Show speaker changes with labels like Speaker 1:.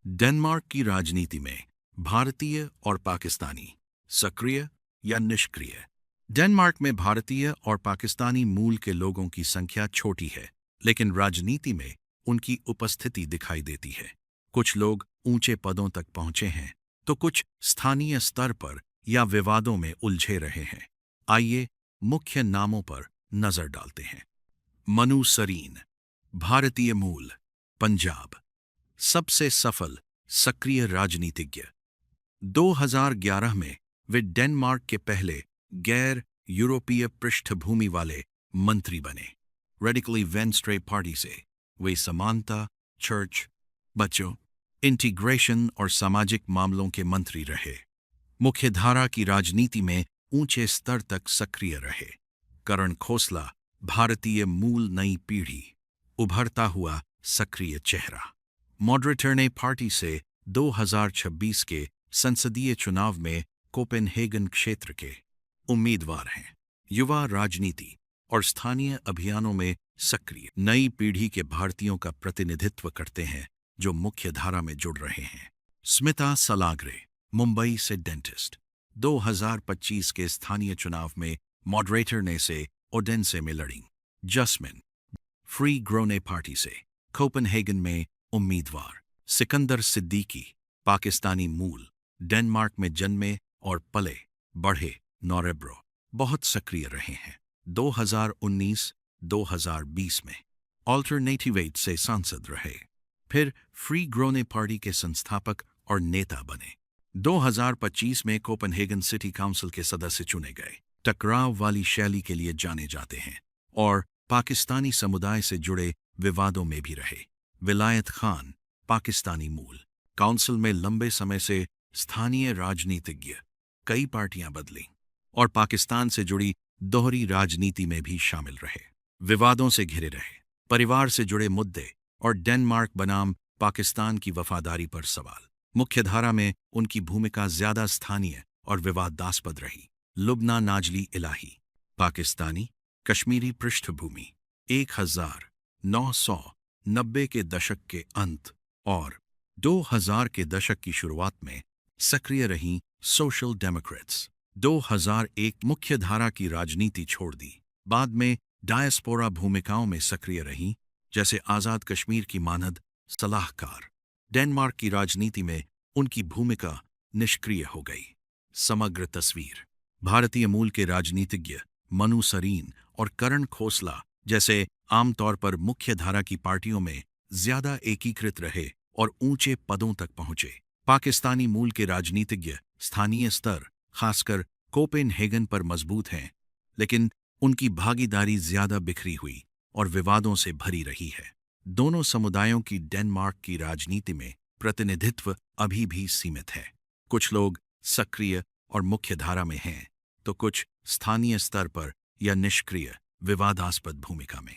Speaker 1: Denmark की राजनीति में भारतीय और पाकिस्तानी सक्रिय या निष्क्रिय। डेनमार्क में भारतीय और पाकिस्तानी मूल के लोगों की संख्या छोटी है, लेकिन राजनीति में उनकी उपस्थिति दिखाई देती है। कुछ लोग ऊंचे पदों तक पहुंचे हैं, तो कुछ स्थानीय स्तर पर या विवादों में उलझे रहे हैं। आइए मुख्य नामों पर नजर डालते हैं। मनु सरीन, भारतीय मूल, पंजाब, सबसे सफल सक्रिय राजनीतिज्ञ। 2011 में वे डेनमार्क के पहले गैर यूरोपीय पृष्ठभूमि वाले मंत्री बने। रेडिकली वेंस्ट्रे पार्टी से वे समानता, चर्च, बच्चों, इंटीग्रेशन और सामाजिक मामलों के मंत्री रहे। मुख्यधारा की राजनीति में ऊंचे स्तर तक सक्रिय रहे। करण खोसला, भारतीय मूल, नई पीढ़ी, उभरता हुआ सक्रिय चेहरा। मॉडरेटर ने पार्टी से 2026 के संसदीय चुनाव में कोपेनहेगन क्षेत्र के उम्मीदवार हैं। युवा राजनीति और स्थानीय अभियानों में सक्रिय, नई पीढ़ी के भारतीयों का प्रतिनिधित्व करते हैं जो मुख्य धारा में जुड़ रहे हैं। स्मिता सलाग्रे, मुंबई से डेंटिस्ट, 2025 के स्थानीय चुनाव में मॉडरेटर ने से ओडेंसे में लड़ी। जस्मिन, फ्री ग्रोने पार्टी से कोपेनहेगन में उम्मीदवार। सिकंदर सिद्दीकी, पाकिस्तानी मूल, डेनमार्क में जन्मे और पले बढ़े नॉरेब्रो, बहुत सक्रिय रहे हैं। 2019-2020 में ऑल्टरनेटिवेट से सांसद रहे, फिर फ्री ग्रोने पार्टी के संस्थापक और नेता बने। 2025 में कोपेनहेगन सिटी काउंसिल के सदस्य चुने गए। टकराव वाली शैली के लिए जाने जाते हैं और पाकिस्तानी समुदाय से जुड़े विवादों में भी रहे। विलायत खान, पाकिस्तानी मूल, काउंसिल में लंबे समय से स्थानीय राजनीतिज्ञ, कई पार्टियां बदलीं और पाकिस्तान से जुड़ी दोहरी राजनीति में भी शामिल रहे। विवादों से घिरे रहे, परिवार से जुड़े मुद्दे और डेनमार्क बनाम पाकिस्तान की वफादारी पर सवाल। मुख्यधारा में उनकी भूमिका ज्यादा स्थानीय और विवादास्पद रही। लुब्ना नाजली इलाही, पाकिस्तानी, कश्मीरी पृष्ठभूमि, 1990 के दशक के अंत और 2000 के दशक की शुरुआत में सक्रिय रहीं। सोशल डेमोक्रेट्स, 2001 मुख्यधारा की राजनीति छोड़ दी। बाद में डायस्पोरा भूमिकाओं में सक्रिय रहीं, जैसे आज़ाद कश्मीर की मानद सलाहकार। डेनमार्क की राजनीति में उनकी भूमिका निष्क्रिय हो गई। समग्र तस्वीर, भारतीय मूल के राजनीतिज्ञ मनु सरीन और करण खोसला जैसे आमतौर पर मुख्यधारा की पार्टियों में ज्यादा एकीकृत रहे और ऊंचे पदों तक पहुंचे। पाकिस्तानी मूल के राजनीतिज्ञ स्थानीय स्तर, खासकर कोपेनहेगन पर मजबूत हैं, लेकिन उनकी भागीदारी ज्यादा बिखरी हुई और विवादों से भरी रही है। दोनों समुदायों की डेनमार्क की राजनीति में प्रतिनिधित्व अभी भी सीमित है। कुछ लोग सक्रिय और मुख्यधारा में हैं, तो कुछ स्थानीय स्तर पर या निष्क्रिय, विवादास्पद भूमिका में।